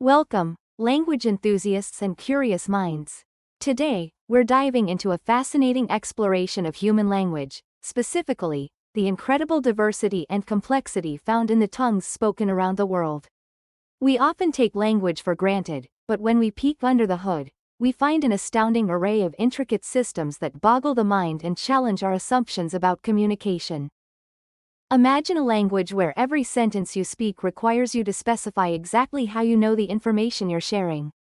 Welcome, language enthusiasts and curious minds. Today, we're diving into a fascinating exploration of human language, specifically, the incredible diversity and complexity found in the tongues spoken around the world. We often take language for granted, but when we peek under the hood, we find an astounding array of intricate systems that boggle the mind and challenge our assumptions about communication. Imagine a language where every sentence you speak requires you to specify exactly how you know the information you're sharing.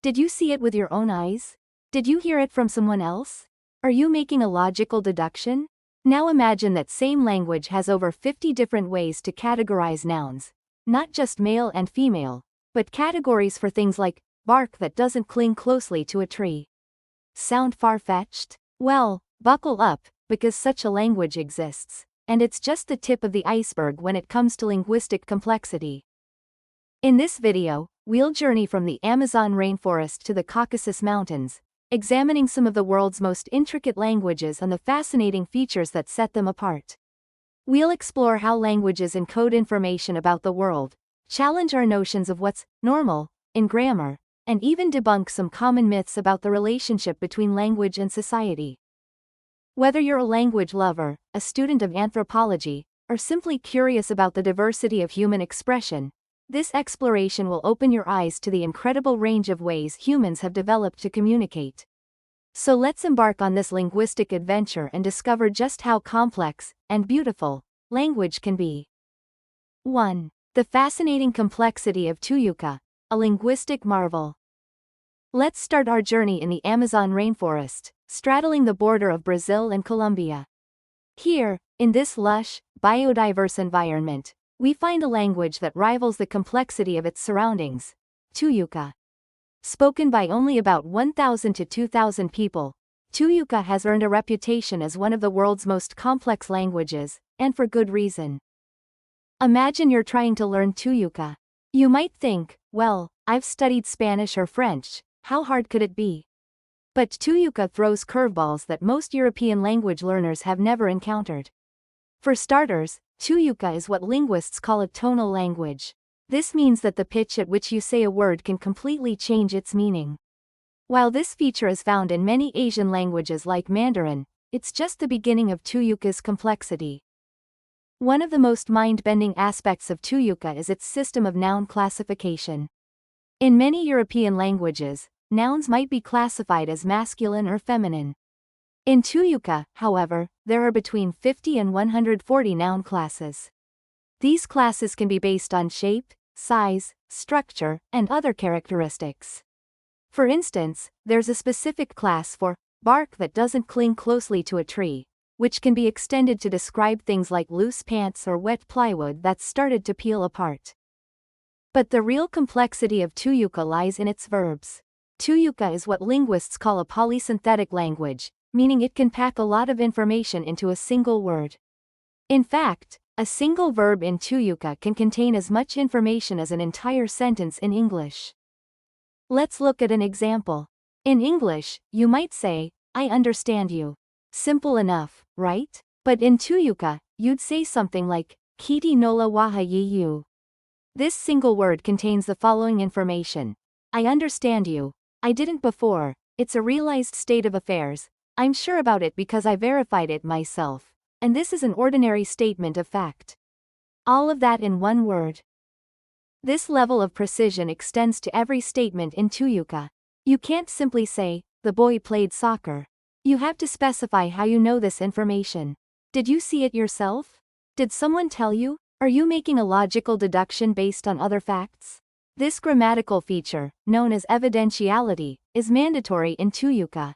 Did you see it with your own eyes? Did you hear it from someone else? Are you making a logical deduction? Now imagine that same language has over 50 different ways to categorize nouns, not just male and female, but categories for things like bark that doesn't cling closely to a tree. Sound far-fetched? Well, buckle up, because such a language exists. And it's just the tip of the iceberg when it comes to linguistic complexity. In this video, we'll journey from the Amazon rainforest to the Caucasus Mountains, examining some of the world's most intricate languages and the fascinating features that set them apart. We'll explore how languages encode information about the world, challenge our notions of what's normal in grammar, and even debunk some common myths about the relationship between language and society. Whether you're a language lover, a student of anthropology, or simply curious about the diversity of human expression, this exploration will open your eyes to the incredible range of ways humans have developed to communicate. So let's embark on this linguistic adventure and discover just how complex and beautiful language can be. 1. The fascinating complexity of Tuyuca, a linguistic marvel. Let's start our journey in the Amazon rainforest, straddling the border of Brazil and Colombia. Here, in this lush, biodiverse environment, we find a language that rivals the complexity of its surroundings, Tuyuca. Spoken by only about 1,000 to 2,000 people, Tuyuca has earned a reputation as one of the world's most complex languages, and for good reason. Imagine you're trying to learn Tuyuca. You might think, well, I've studied Spanish or French, how hard could it be? But Tuyuca throws curveballs that most European language learners have never encountered. For starters, Tuyuca is what linguists call a tonal language. This means that the pitch at which you say a word can completely change its meaning. While this feature is found in many Asian languages like Mandarin, it's just the beginning of Tuyuca's complexity. One of the most mind-bending aspects of Tuyuca is its system of noun classification. In many European languages, nouns might be classified as masculine or feminine. In Tuyuca, however, there are between 50 and 140 noun classes. These classes can be based on shape, size, structure, and other characteristics. For instance, there's a specific class for bark that doesn't cling closely to a tree, which can be extended to describe things like loose pants or wet plywood that's started to peel apart. But the real complexity of Tuyuca lies in its verbs. Tuyuca is what linguists call a polysynthetic language, meaning it can pack a lot of information into a single word. In fact, a single verb in Tuyuca can contain as much information as an entire sentence in English. Let's look at an example. In English, you might say, I understand you. Simple enough, right? But in Tuyuca, you'd say something like, Kiti nola wahayi you. This single word contains the following information. I understand you. I didn't before, it's a realized state of affairs, I'm sure about it because I verified it myself, and this is an ordinary statement of fact. All of that in one word. This level of precision extends to every statement in Tuyuca. You can't simply say, the boy played soccer. You have to specify how you know this information. Did you see it yourself? Did someone tell you? Are you making a logical deduction based on other facts? This grammatical feature, known as evidentiality, is mandatory in Tuyuca.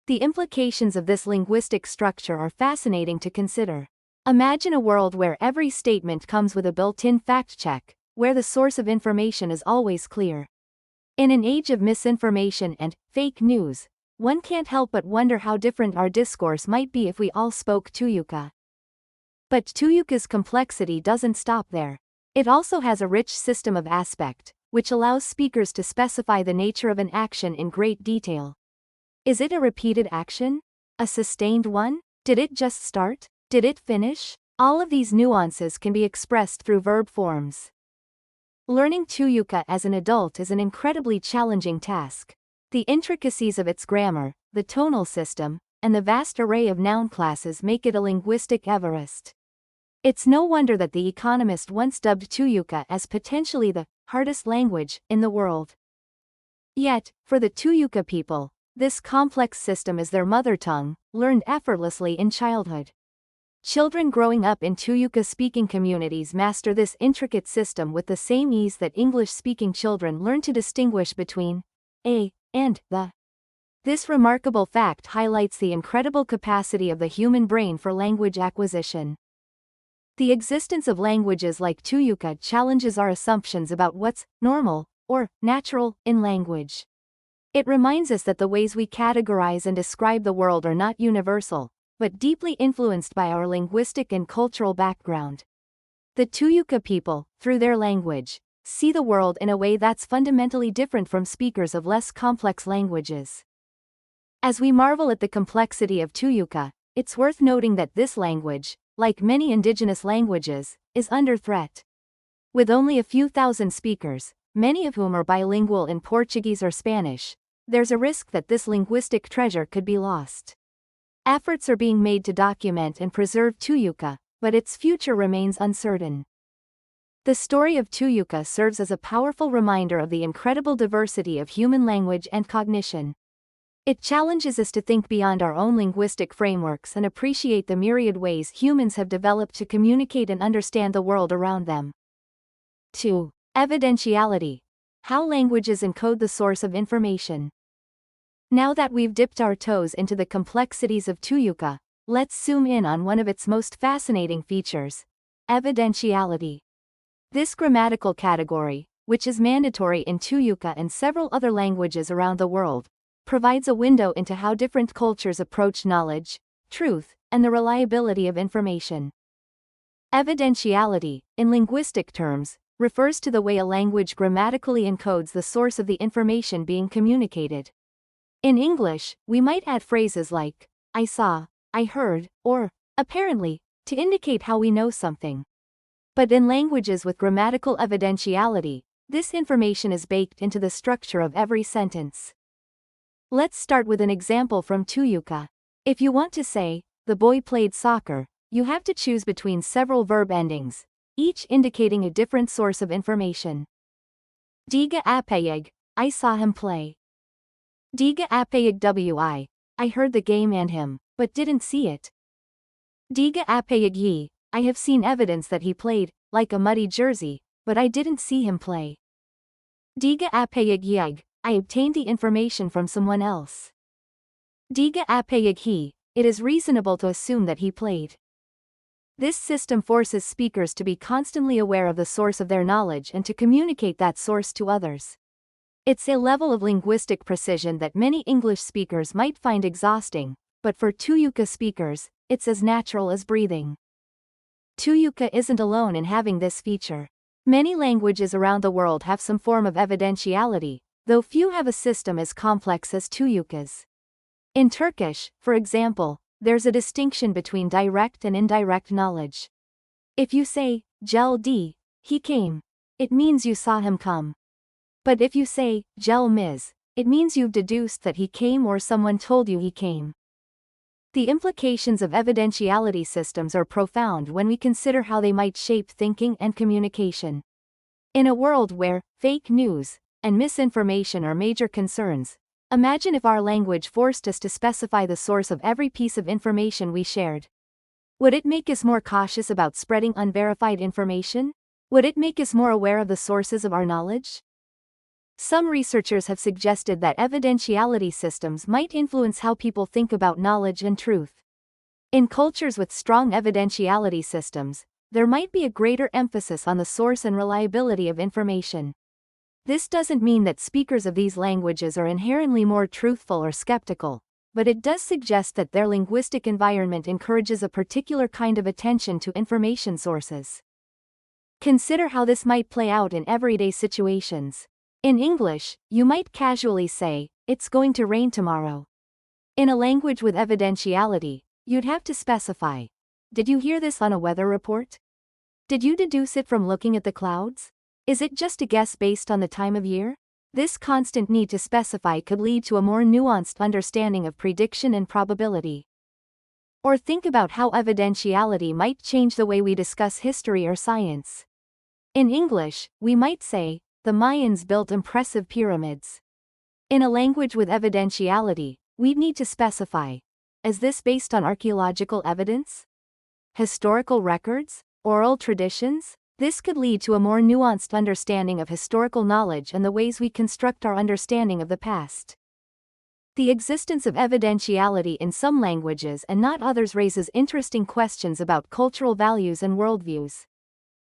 The implications of this linguistic structure are fascinating to consider. Imagine a world where every statement comes with a built-in fact check, where the source of information is always clear. In an age of misinformation and fake news, one can't help but wonder how different our discourse might be if we all spoke Tuyuca. But Tuyuca's complexity doesn't stop there. It also has a rich system of aspect, which allows speakers to specify the nature of an action in great detail. Is it a repeated action? A sustained one? Did it just start? Did it finish? All of these nuances can be expressed through verb forms. Learning Tuyuca as an adult is an incredibly challenging task. The intricacies of its grammar, the tonal system, and the vast array of noun classes make it a linguistic Everest. It's no wonder that The Economist once dubbed Tuyuca as potentially the hardest language in the world. Yet, for the Tuyuca people, this complex system is their mother tongue, learned effortlessly in childhood. Children growing up in Tuyuca-speaking communities master this intricate system with the same ease that English-speaking children learn to distinguish between a and the. This remarkable fact highlights the incredible capacity of the human brain for language acquisition. The existence of languages like Tuyuca challenges our assumptions about what's normal or natural in language. It reminds us that the ways we categorize and describe the world are not universal, but deeply influenced by our linguistic and cultural background. The Tuyuca people, through their language, see the world in a way that's fundamentally different from speakers of less complex languages. As we marvel at the complexity of Tuyuca, it's worth noting that this language, like many indigenous languages, is under threat. With only a few thousand speakers, many of whom are bilingual in Portuguese or Spanish, there's a risk that this linguistic treasure could be lost. Efforts are being made to document and preserve Tuyuca, but its future remains uncertain. The story of Tuyuca serves as a powerful reminder of the incredible diversity of human language and cognition. It challenges us to think beyond our own linguistic frameworks and appreciate the myriad ways humans have developed to communicate and understand the world around them. 2. Evidentiality. How languages encode the source of information. Now that we've dipped our toes into the complexities of Tuyuca, let's zoom in on one of its most fascinating features: evidentiality. This grammatical category, which is mandatory in Tuyuca and several other languages around the world, provides a window into how different cultures approach knowledge, truth, and the reliability of information. Evidentiality, in linguistic terms, refers to the way a language grammatically encodes the source of the information being communicated. In English, we might add phrases like, I saw, I heard, or, apparently, to indicate how we know something. But in languages with grammatical evidentiality, this information is baked into the structure of every sentence. Let's start with an example from Tuyuca. If you want to say, the boy played soccer, you have to choose between several verb endings, each indicating a different source of information. Diga apayag, I saw him play. Diga apayag wi, I heard the game and him, but didn't see it. Diga apayag yi, I have seen evidence that he played, like a muddy jersey, but I didn't see him play. Diga apayag yag, I obtained the information from someone else. Diga apayag he, it is reasonable to assume that he played. This system forces speakers to be constantly aware of the source of their knowledge and to communicate that source to others. It's a level of linguistic precision that many English speakers might find exhausting, but for Tuyuca speakers, it's as natural as breathing. Tuyuca isn't alone in having this feature. Many languages around the world have some form of evidentiality, though few have a system as complex as Tuyuca's. In Turkish, for example, there's a distinction between direct and indirect knowledge. If you say, geldi, he came, it means you saw him come. But if you say, gelmiz, it means you've deduced that he came or someone told you he came. The implications of evidentiality systems are profound when we consider how they might shape thinking and communication. In a world where fake news and misinformation are major concerns, imagine if our language forced us to specify the source of every piece of information we shared. Would it make us more cautious about spreading unverified information? Would it make us more aware of the sources of our knowledge? Some researchers have suggested that evidentiality systems might influence how people think about knowledge and truth. In cultures with strong evidentiality systems, there might be a greater emphasis on the source and reliability of information. This doesn't mean that speakers of these languages are inherently more truthful or skeptical, but it does suggest that their linguistic environment encourages a particular kind of attention to information sources. Consider how this might play out in everyday situations. In English, you might casually say, it's going to rain tomorrow. In a language with evidentiality, you'd have to specify, did you hear this on a weather report? Did you deduce it from looking at the clouds? Is it just a guess based on the time of year? This constant need to specify could lead to a more nuanced understanding of prediction and probability. Or think about how evidentiality might change the way we discuss history or science. In English, we might say, the Mayans built impressive pyramids. In a language with evidentiality, we'd need to specify, is this based on archaeological evidence? Historical records? Oral traditions? This could lead to a more nuanced understanding of historical knowledge and the ways we construct our understanding of the past. The existence of evidentiality in some languages and not others raises interesting questions about cultural values and worldviews.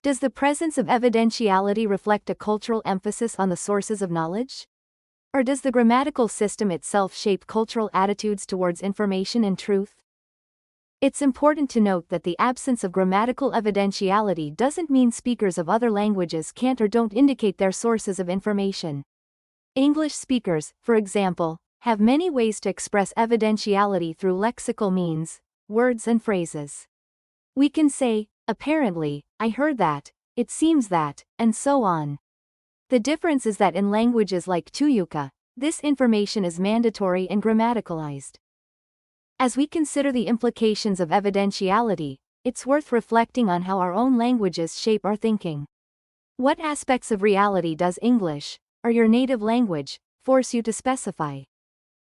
Does the presence of evidentiality reflect a cultural emphasis on the sources of knowledge? Or does the grammatical system itself shape cultural attitudes towards information and truth? It's important to note that the absence of grammatical evidentiality doesn't mean speakers of other languages can't or don't indicate their sources of information. English speakers, for example, have many ways to express evidentiality through lexical means, words and phrases. We can say, apparently, I heard that, it seems that, and so on. The difference is that in languages like Tuyuca, this information is mandatory and grammaticalized. As we consider the implications of evidentiality, it's worth reflecting on how our own languages shape our thinking. What aspects of reality does English, or your native language, force you to specify?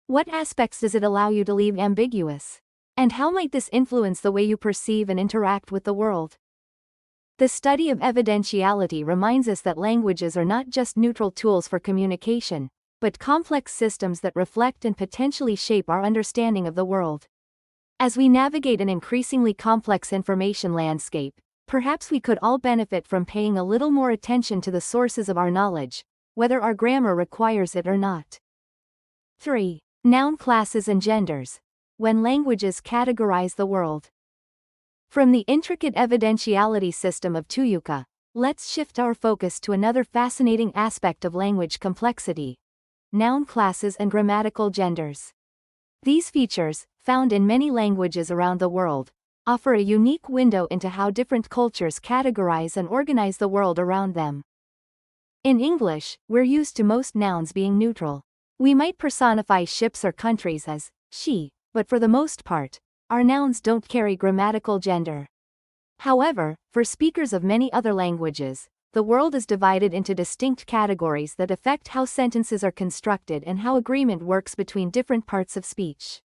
What aspects does it allow you to leave ambiguous? And how might this influence the way you perceive and interact with the world? The study of evidentiality reminds us that languages are not just neutral tools for communication, but complex systems that reflect and potentially shape our understanding of the world. As we navigate an increasingly complex information landscape, perhaps we could all benefit from paying a little more attention to the sources of our knowledge, whether our grammar requires it or not. 3. Noun classes and genders. When languages categorize the world. From the intricate evidentiality system of Tuyuca, let's shift our focus to another fascinating aspect of language complexity: noun classes and grammatical genders. These features, found in many languages around the world, offer a unique window into how different cultures categorize and organize the world around them. In English, we're used to most nouns being neutral. We might personify ships or countries as she, but for the most part, our nouns don't carry grammatical gender. However, for speakers of many other languages, the world is divided into distinct categories that affect how sentences are constructed and how agreement works between different parts of speech.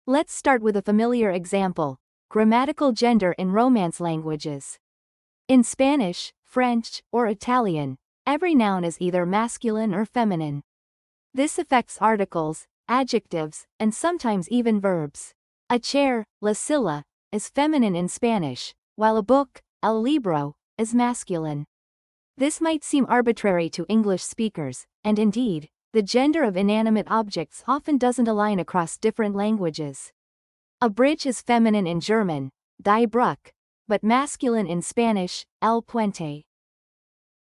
Let's start with a familiar example: grammatical gender in Romance languages. In Spanish, French, or Italian, every noun is either masculine or feminine. This affects articles, adjectives, and sometimes even verbs. A chair, la silla, is feminine in Spanish, while a book, el libro, is masculine. This might seem arbitrary to English speakers, and indeed, the gender of inanimate objects often doesn't align across different languages. A bridge is feminine in German, die Brücke, but masculine in Spanish, el puente.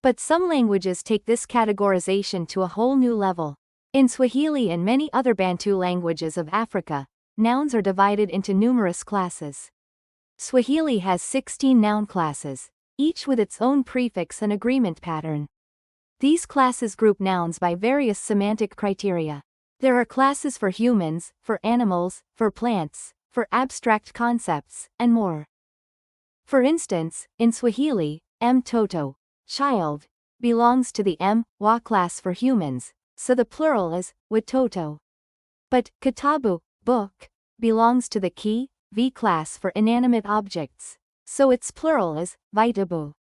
But some languages take this categorization to a whole new level. In Swahili and many other Bantu languages of Africa, nouns are divided into numerous classes. Swahili has 16 noun classes, each with its own prefix and agreement pattern. These classes group nouns by various semantic criteria. There are classes for humans, for animals, for plants, for abstract concepts, and more. For instance, in Swahili, mtoto, child, belongs to the wa class for humans, so the plural is watoto. But kitabu, book, belongs to the v class for inanimate objects, so its plural is vitabu.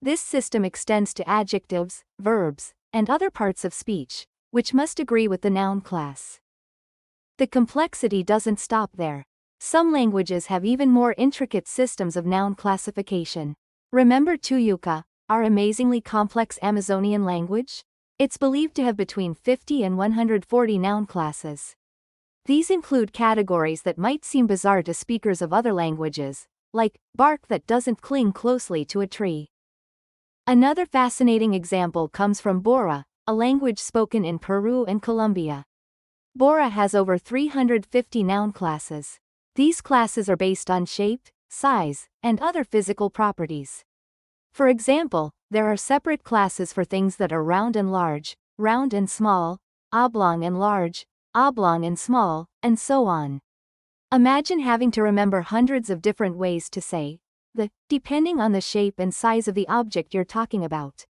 This system extends to adjectives, verbs, and other parts of speech, which must agree with the noun class. The complexity doesn't stop there. Some languages have even more intricate systems of noun classification. Remember Tuyuca, our amazingly complex Amazonian language? It's believed to have between 50 and 140 noun classes. These include categories that might seem bizarre to speakers of other languages, like bark that doesn't cling closely to a tree. Another fascinating example comes from Bora, a language spoken in Peru and Colombia. Bora has over 350 noun classes. These classes are based on shape, size, and other physical properties. For example, there are separate classes for things that are round and large, round and small, oblong and large, oblong and small, and so on. Imagine having to remember hundreds of different ways to say the, depending on the shape and size of the object you're talking about.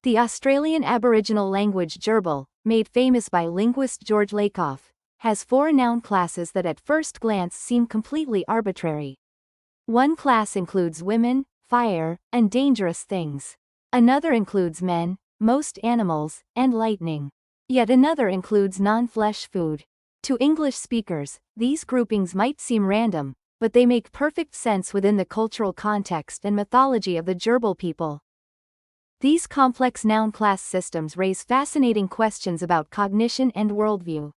The Australian Aboriginal language gerbil, made famous by linguist George Lakoff, has 4 noun classes that at first glance seem completely arbitrary. One class includes women, fire, and dangerous things. Another includes men, most animals, and lightning. Yet another includes non-flesh food. To English speakers, these groupings might seem random, but they make perfect sense within the cultural context and mythology of the gerbil people. These complex noun class systems raise fascinating questions about cognition and worldview.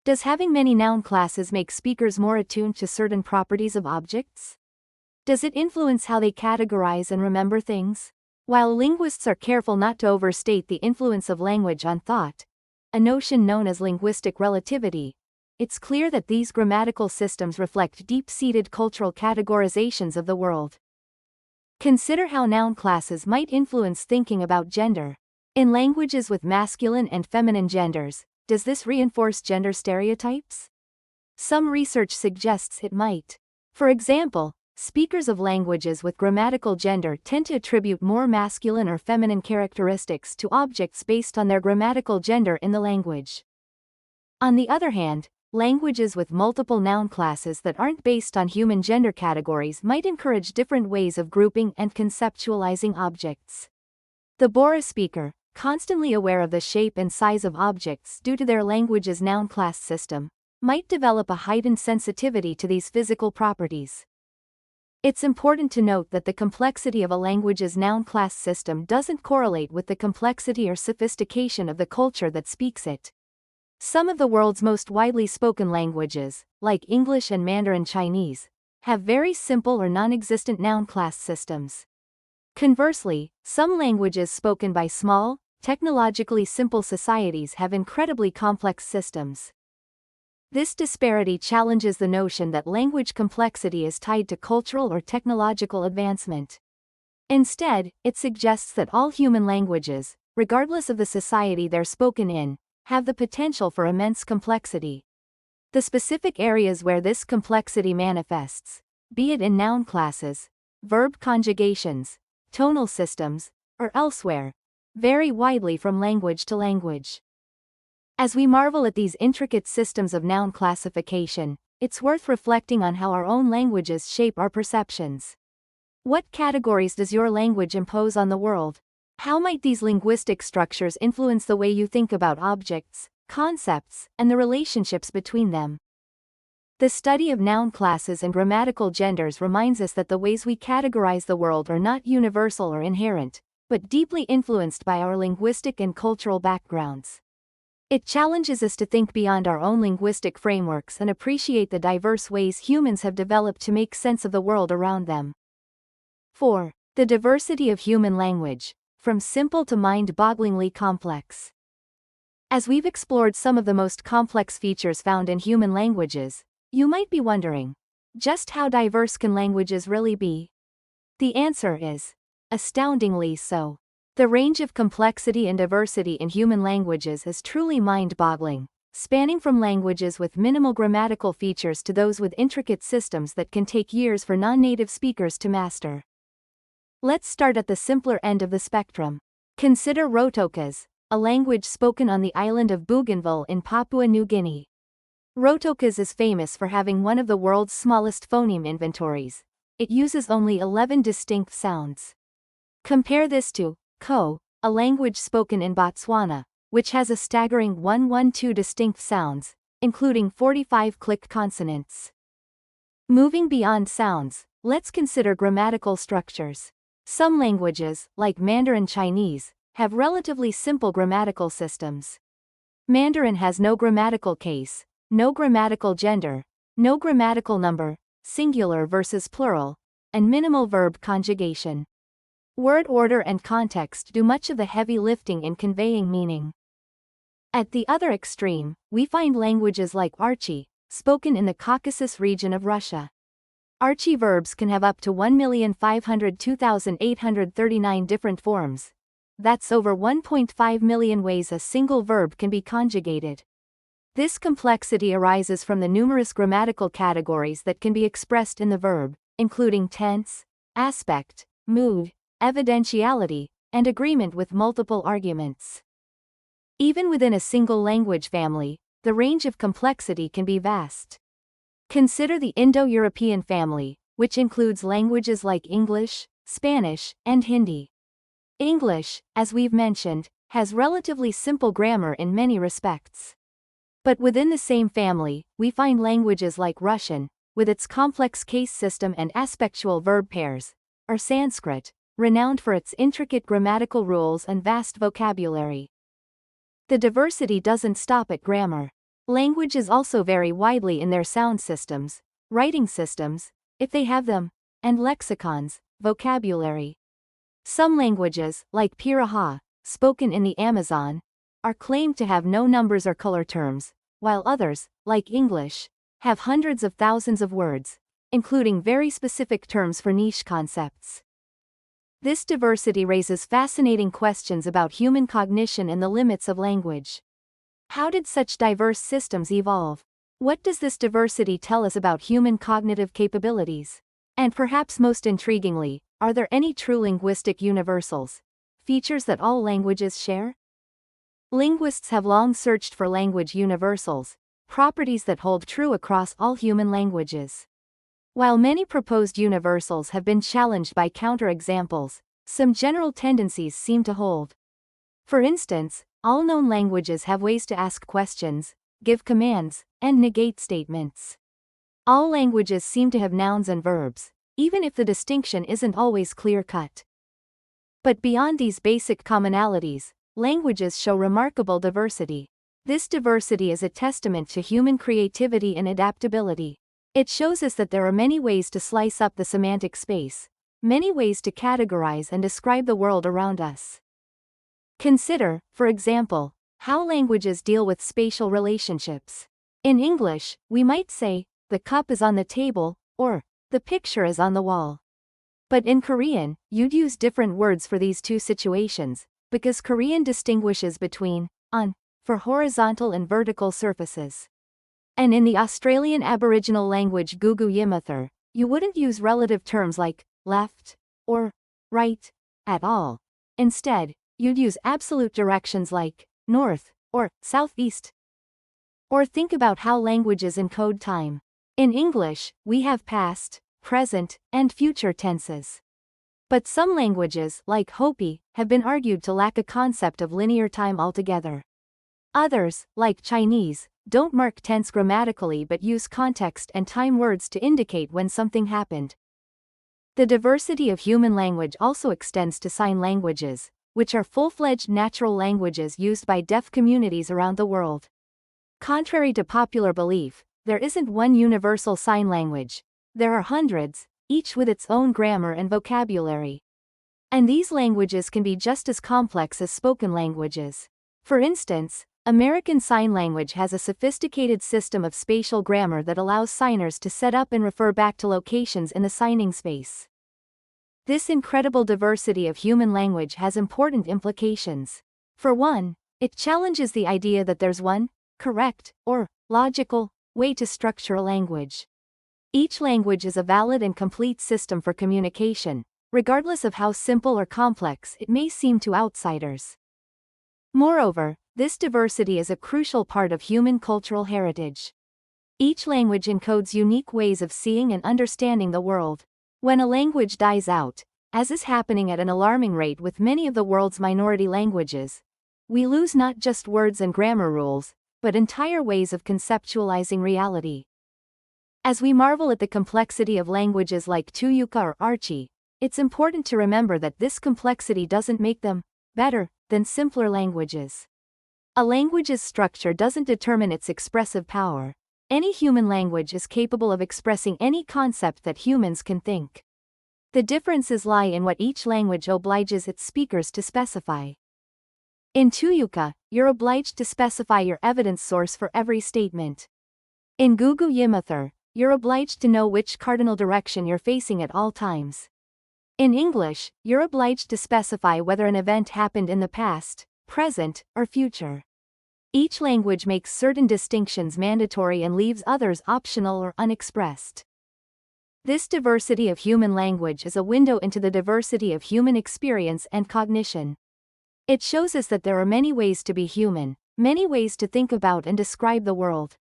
Does having many noun classes make speakers more attuned to certain properties of objects? Does it influence how they categorize and remember things? While linguists are careful not to overstate the influence of language on thought, a notion known as linguistic relativity, it's clear that these grammatical systems reflect deep-seated cultural categorizations of the world. Consider how noun classes might influence thinking about gender. In languages with masculine and feminine genders, does this reinforce gender stereotypes? Some research suggests it might. For example, speakers of languages with grammatical gender tend to attribute more masculine or feminine characteristics to objects based on their grammatical gender in the language. On the other hand, languages with multiple noun classes that aren't based on human gender categories might encourage different ways of grouping and conceptualizing objects. The Bora speaker, constantly aware of the shape and size of objects due to their language's noun class system, might develop a heightened sensitivity to these physical properties. It's important to note that the complexity of a language's noun class system doesn't correlate with the complexity or sophistication of the culture that speaks it. Some of the world's most widely spoken languages, like English and Mandarin Chinese, have very simple or non-existent noun class systems. Conversely, some languages spoken by small, technologically simple societies have incredibly complex systems. This disparity challenges the notion that language complexity is tied to cultural or technological advancement. Instead, it suggests that all human languages, regardless of the society they're spoken in, have the potential for immense complexity. The specific areas where this complexity manifests, be it in noun classes, verb conjugations, tonal systems, or elsewhere, vary widely from language to language. As we marvel at these intricate systems of noun classification, it's worth reflecting on how our own languages shape our perceptions. What categories does your language impose on the world? How might these linguistic structures influence the way you think about objects, concepts, and the relationships between them? The study of noun classes and grammatical genders reminds us that the ways we categorize the world are not universal or inherent, but deeply influenced by our linguistic and cultural backgrounds. It challenges us to think beyond our own linguistic frameworks and appreciate the diverse ways humans have developed to make sense of the world around them. 4. The diversity of human language. From simple to mind-bogglingly complex. As we've explored some of the most complex features found in human languages, you might be wondering, just how diverse can languages really be? The answer is, astoundingly so. The range of complexity and diversity in human languages is truly mind-boggling, spanning from languages with minimal grammatical features to those with intricate systems that can take years for non-native speakers to master. Let's start at the simpler end of the spectrum. Consider Rotokas, a language spoken on the island of Bougainville in Papua New Guinea. Rotokas is famous for having one of the world's smallest phoneme inventories. It uses only 11 distinct sounds. Compare this to Ko, a language spoken in Botswana, which has a staggering 112 distinct sounds, including 45 click consonants. Moving beyond sounds, let's consider grammatical structures. Some languages, like Mandarin Chinese, have relatively simple grammatical systems. Mandarin has no grammatical case, no grammatical gender, no grammatical number, singular versus plural, and minimal verb conjugation. Word order and context do much of the heavy lifting in conveying meaning. At the other extreme, we find languages like Archi, spoken in the Caucasus region of Russia. Archie verbs can have up to 1,502,839 different forms. That's over 1.5 million ways a single verb can be conjugated. This complexity arises from the numerous grammatical categories that can be expressed in the verb, including tense, aspect, mood, evidentiality, and agreement with multiple arguments. Even within a single language family, the range of complexity can be vast. Consider the Indo-European family, which includes languages like English, Spanish, and Hindi. English, as we've mentioned, has relatively simple grammar in many respects. But within the same family, we find languages like Russian, with its complex case system and aspectual verb pairs, or Sanskrit, renowned for its intricate grammatical rules and vast vocabulary. The diversity doesn't stop at grammar. Languages also vary widely in their sound systems, writing systems, if they have them, and lexicons, vocabulary. Some languages, like Piraha, spoken in the Amazon, are claimed to have no numbers or color terms, while others, like English, have hundreds of thousands of words, including very specific terms for niche concepts. This diversity raises fascinating questions about human cognition and the limits of language. How did such diverse systems evolve? What does this diversity tell us about human cognitive capabilities? And perhaps most intriguingly, are there any true linguistic universals, features that all languages share? Linguists have long searched for language universals, properties that hold true across all human languages. While many proposed universals have been challenged by counterexamples, some general tendencies seem to hold. For instance, all known languages have ways to ask questions, give commands, and negate statements. All languages seem to have nouns and verbs, even if the distinction isn't always clear-cut. But beyond these basic commonalities, languages show remarkable diversity. This diversity is a testament to human creativity and adaptability. It shows us that there are many ways to slice up the semantic space, many ways to categorize and describe the world around us. Consider, for example, how languages deal with spatial relationships. In English, we might say, the cup is on the table, or, the picture is on the wall. But in Korean, you'd use different words for these two situations, because Korean distinguishes between on for horizontal and vertical surfaces. And in the Australian Aboriginal language Gugu Yimathur, you wouldn't use relative terms like left or right at all. Instead, you'd use absolute directions like north or southeast. Or think about how languages encode time. In English, we have past, present, and future tenses. But some languages, like Hopi, have been argued to lack a concept of linear time altogether. Others, like Chinese, don't mark tense grammatically but use context and time words to indicate when something happened. The diversity of human language also extends to sign languages, which are full-fledged natural languages used by deaf communities around the world. Contrary to popular belief, there isn't one universal sign language. There are hundreds, each with its own grammar and vocabulary. And these languages can be just as complex as spoken languages. For instance, American Sign Language has a sophisticated system of spatial grammar that allows signers to set up and refer back to locations in the signing space. This incredible diversity of human language has important implications. For one, it challenges the idea that there's one correct or logical way to structure a language. Each language is a valid and complete system for communication, regardless of how simple or complex it may seem to outsiders. Moreover, this diversity is a crucial part of human cultural heritage. Each language encodes unique ways of seeing and understanding the world. When a language dies out, as is happening at an alarming rate with many of the world's minority languages, we lose not just words and grammar rules, but entire ways of conceptualizing reality. As we marvel at the complexity of languages like Tuyuca or Archie, it's important to remember that this complexity doesn't make them better than simpler languages. A language's structure doesn't determine its expressive power. Any human language is capable of expressing any concept that humans can think. The differences lie in what each language obliges its speakers to specify. In Tuyuca, you're obliged to specify your evidence source for every statement. In Gugu Yimathur, you're obliged to know which cardinal direction you're facing at all times. In English, you're obliged to specify whether an event happened in the past, present, or future. Each language makes certain distinctions mandatory and leaves others optional or unexpressed. This diversity of human language is a window into the diversity of human experience and cognition. It shows us that there are many ways to be human, many ways to think about and describe the world.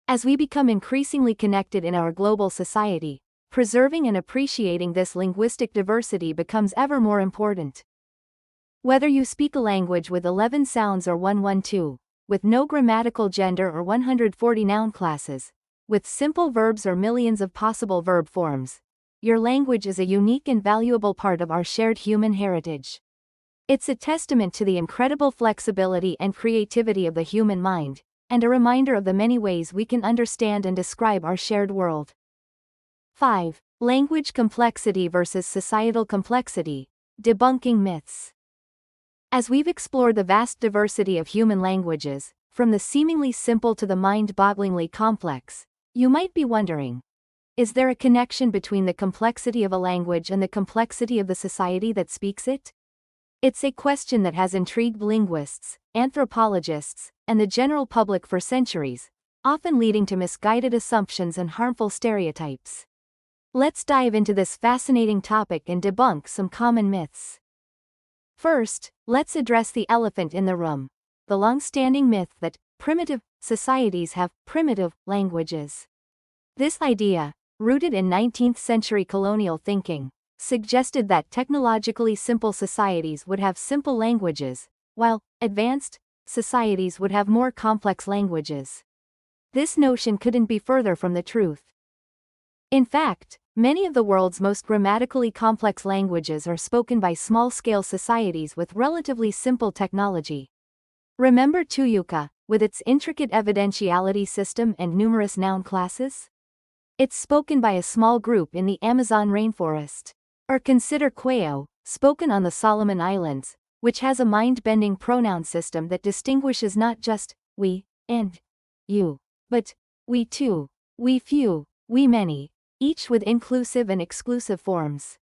As we become increasingly connected in our global society, preserving and appreciating this linguistic diversity becomes ever more important. Whether you speak a language with 11 sounds or 112, with no grammatical gender or 140 noun classes, with simple verbs or millions of possible verb forms, your language is a unique and valuable part of our shared human heritage. It's a testament to the incredible flexibility and creativity of the human mind, and a reminder of the many ways we can understand and describe our shared world. 5. Language complexity versus societal complexity, debunking myths. As we've explored the vast diversity of human languages, from the seemingly simple to the mind-bogglingly complex, you might be wondering, is there a connection between the complexity of a language and the complexity of the society that speaks it? It's a question that has intrigued linguists, anthropologists, and the general public for centuries, often leading to misguided assumptions and harmful stereotypes. Let's dive into this fascinating topic and debunk some common myths. First, let's address the elephant in the room, the long-standing myth that primitive societies have primitive languages. This idea, rooted in 19th-century colonial thinking, suggested that technologically simple societies would have simple languages, while advanced societies would have more complex languages. This notion couldn't be further from the truth. In fact, many of the world's most grammatically complex languages are spoken by small-scale societies with relatively simple technology. Remember Tuyuca, with its intricate evidentiality system and numerous noun classes? It's spoken by a small group in the Amazon rainforest. Or consider Queo, spoken on the Solomon Islands, which has a mind-bending pronoun system that distinguishes not just we and you, but we too, we few, we many, each with inclusive and exclusive forms.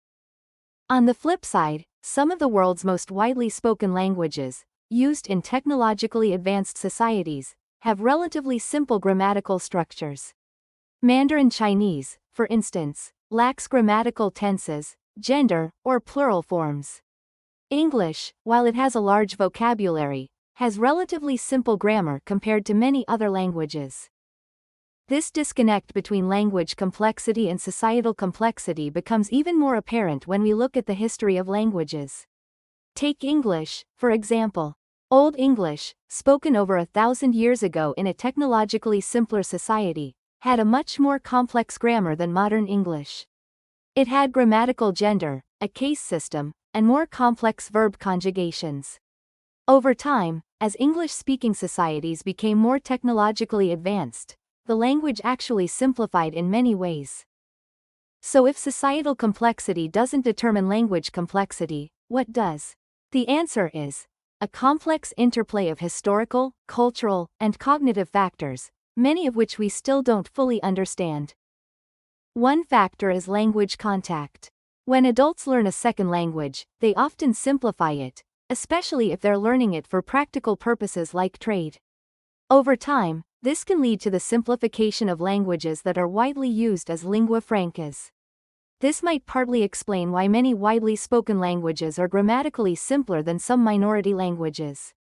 On the flip side, some of the world's most widely spoken languages, used in technologically advanced societies, have relatively simple grammatical structures. Mandarin Chinese, for instance, lacks grammatical tenses, gender, or plural forms. English, while it has a large vocabulary, has relatively simple grammar compared to many other languages. This disconnect between language complexity and societal complexity becomes even more apparent when we look at the history of languages. Take English, for example. Old English, spoken over 1,000 years ago in a technologically simpler society, had a much more complex grammar than modern English. It had grammatical gender, a case system, and more complex verb conjugations. Over time, as English-speaking societies became more technologically advanced, the language actually simplified in many ways. So if societal complexity doesn't determine language complexity, what does? The answer is a complex interplay of historical, cultural, and cognitive factors, many of which we still don't fully understand. One factor is language contact. When adults learn a second language, they often simplify it, especially if they're learning it for practical purposes like trade. Over time, this can lead to the simplification of languages that are widely used as lingua francas. This might partly explain why many widely spoken languages are grammatically simpler than some minority languages.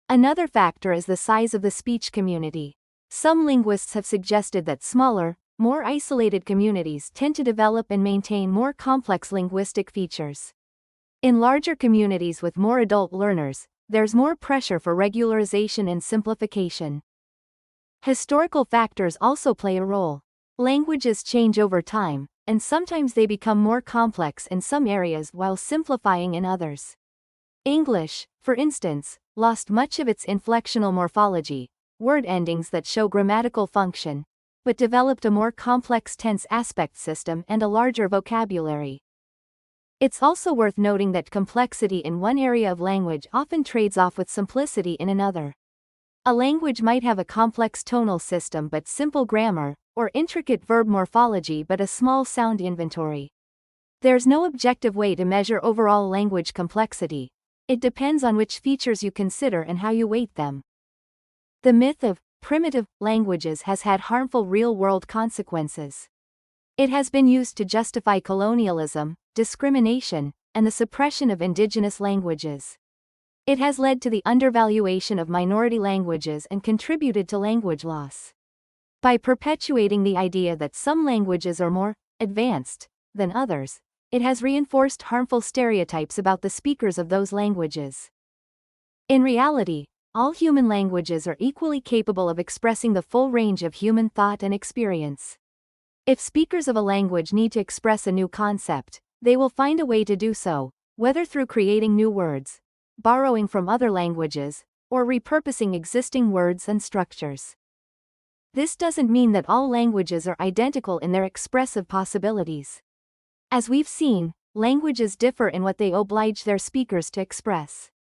Another factor is the size of the speech community. Some linguists have suggested that smaller, more isolated communities tend to develop and maintain more complex linguistic features. In larger communities with more adult learners, there's more pressure for regularization and simplification. Historical factors also play a role. Languages change over time, and sometimes they become more complex in some areas while simplifying in others. English, for instance, lost much of its inflectional morphology, word endings that show grammatical function, but developed a more complex tense aspect system and a larger vocabulary. It's also worth noting that complexity in one area of language often trades off with simplicity in another. A language might have a complex tonal system but simple grammar, or intricate verb morphology but a small sound inventory. There's no objective way to measure overall language complexity. It depends on which features you consider and how you weight them. The myth of primitive languages has had harmful real-world consequences. It has been used to justify colonialism, discrimination, and the suppression of indigenous languages. It has led to the undervaluation of minority languages and contributed to language loss. By perpetuating the idea that some languages are more advanced than others, it has reinforced harmful stereotypes about the speakers of those languages. In reality, all human languages are equally capable of expressing the full range of human thought and experience. If speakers of a language need to express a new concept, they will find a way to do so, whether through creating new words, borrowing from other languages, or repurposing existing words and structures. This doesn't mean that all languages are identical in their expressive possibilities. As we've seen, languages differ in what they oblige their speakers to express.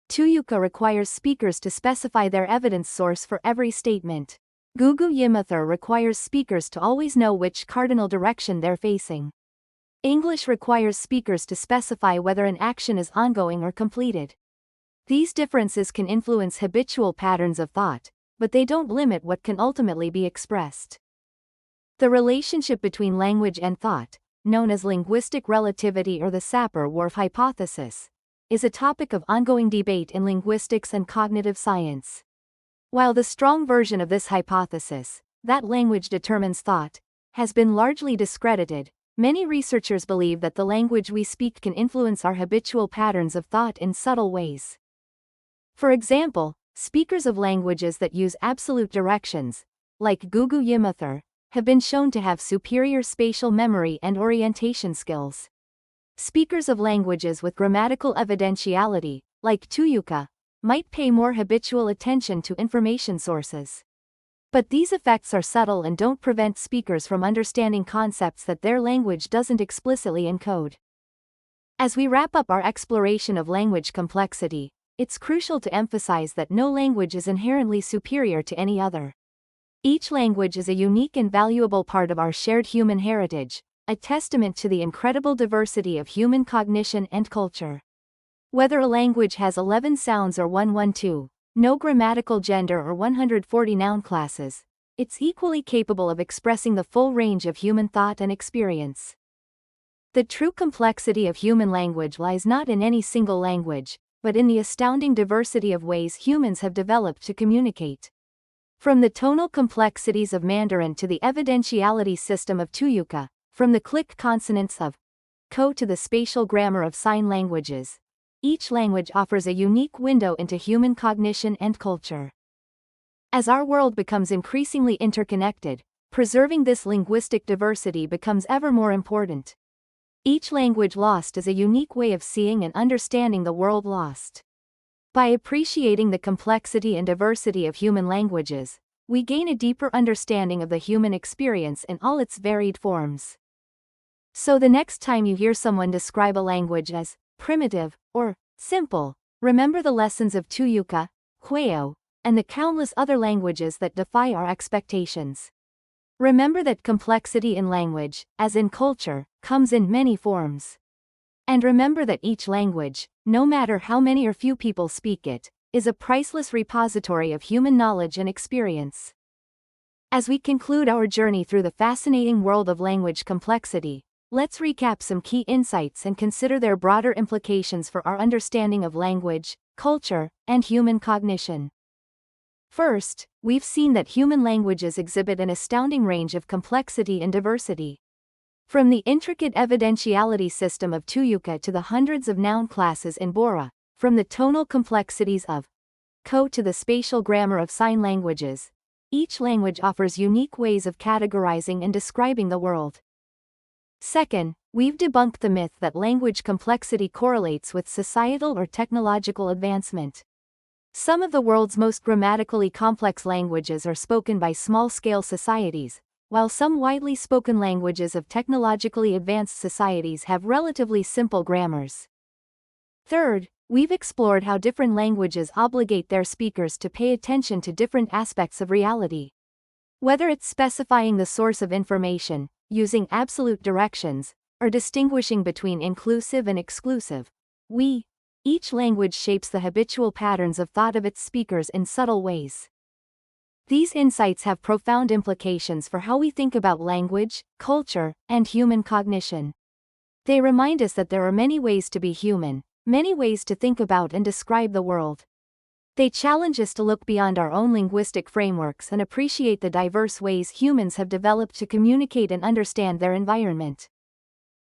Tuyuca requires speakers to specify their evidence source for every statement. Gugu Yimithir requires speakers to always know which cardinal direction they're facing. English requires speakers to specify whether an action is ongoing or completed. These differences can influence habitual patterns of thought, but they don't limit what can ultimately be expressed. The relationship between language and thought, known as linguistic relativity or the Sapir-Whorf hypothesis, is a topic of ongoing debate in linguistics and cognitive science. While the strong version of this hypothesis, that language determines thought, has been largely discredited, many researchers believe that the language we speak can influence our habitual patterns of thought in subtle ways. For example, speakers of languages that use absolute directions, like Gugu Yimithir, have been shown to have superior spatial memory and orientation skills. Speakers of languages with grammatical evidentiality, like Tuyuca, might pay more habitual attention to information sources. But these effects are subtle and don't prevent speakers from understanding concepts that their language doesn't explicitly encode. As we wrap up our exploration of language complexity, it's crucial to emphasize that no language is inherently superior to any other. Each language is a unique and valuable part of our shared human heritage, a testament to the incredible diversity of human cognition and culture. Whether a language has 11 sounds or 112, no grammatical gender or 140 noun classes, it's equally capable of expressing the full range of human thought and experience. The true complexity of human language lies not in any single language, but in the astounding diversity of ways humans have developed to communicate. From the tonal complexities of Mandarin to the evidentiality system of Tuyuca, from the click consonants of ko to the spatial grammar of sign languages, each language offers a unique window into human cognition and culture. As our world becomes increasingly interconnected, preserving this linguistic diversity becomes ever more important. Each language lost is a unique way of seeing and understanding the world lost. By appreciating the complexity and diversity of human languages, we gain a deeper understanding of the human experience in all its varied forms. So the next time you hear someone describe a language as primitive or simple, remember the lessons of Tuyuca, Queo, and the countless other languages that defy our expectations. Remember that complexity in language, as in culture, comes in many forms. And remember that each language, no matter how many or few people speak it, is a priceless repository of human knowledge and experience. As we conclude our journey through the fascinating world of language complexity, let's recap some key insights and consider their broader implications for our understanding of language, culture, and human cognition. First, we've seen that human languages exhibit an astounding range of complexity and diversity. From the intricate evidentiality system of Tuyuca to the hundreds of noun classes in Bora, from the tonal complexities of ko to the spatial grammar of sign languages, each language offers unique ways of categorizing and describing the world. Second, we've debunked the myth that language complexity correlates with societal or technological advancement. Some of the world's most grammatically complex languages are spoken by small-scale societies, while some widely spoken languages of technologically advanced societies have relatively simple grammars. Third, we've explored how different languages obligate their speakers to pay attention to different aspects of reality. Whether it's specifying the source of information, using absolute directions, or distinguishing between inclusive and exclusive, each language shapes the habitual patterns of thought of its speakers in subtle ways. These insights have profound implications for how we think about language, culture, and human cognition. They remind us that there are many ways to be human, many ways to think about and describe the world. They challenge us to look beyond our own linguistic frameworks and appreciate the diverse ways humans have developed to communicate and understand their environment.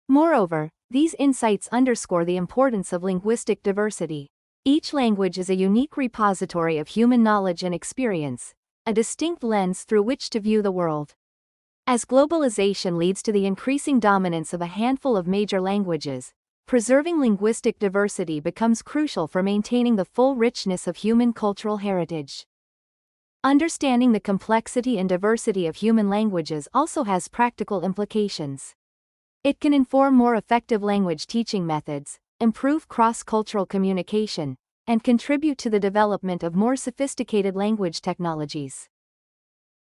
Moreover, these insights underscore the importance of linguistic diversity. Each language is a unique repository of human knowledge and experience, a distinct lens through which to view the world. As globalization leads to the increasing dominance of a handful of major languages, preserving linguistic diversity becomes crucial for maintaining the full richness of human cultural heritage. Understanding the complexity and diversity of human languages also has practical implications. It can inform more effective language teaching methods, improve cross-cultural communication, and contribute to the development of more sophisticated language technologies.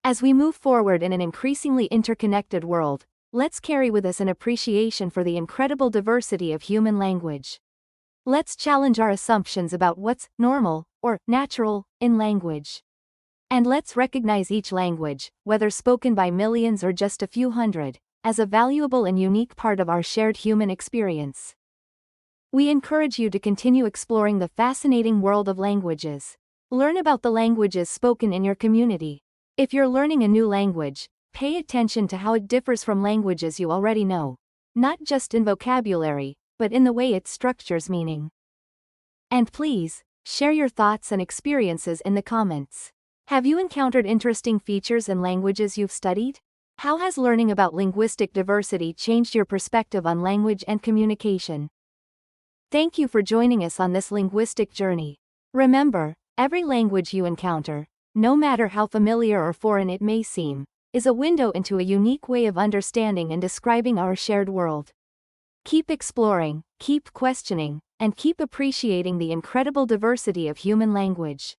As we move forward in an increasingly interconnected world, let's carry with us an appreciation for the incredible diversity of human language. Let's challenge our assumptions about what's normal or natural in language. And let's recognize each language, whether spoken by millions or just a few hundred, as a valuable and unique part of our shared human experience. We encourage you to continue exploring the fascinating world of languages. Learn about the languages spoken in your community. If you're learning a new language, pay attention to how it differs from languages you already know, not just in vocabulary, but in the way it structures meaning. And please, share your thoughts and experiences in the comments. Have you encountered interesting features in languages you've studied? How has learning about linguistic diversity changed your perspective on language and communication? Thank you for joining us on this linguistic journey. Remember, every language you encounter, no matter how familiar or foreign it may seem, is a window into a unique way of understanding and describing our shared world. Keep exploring, keep questioning, and keep appreciating the incredible diversity of human language.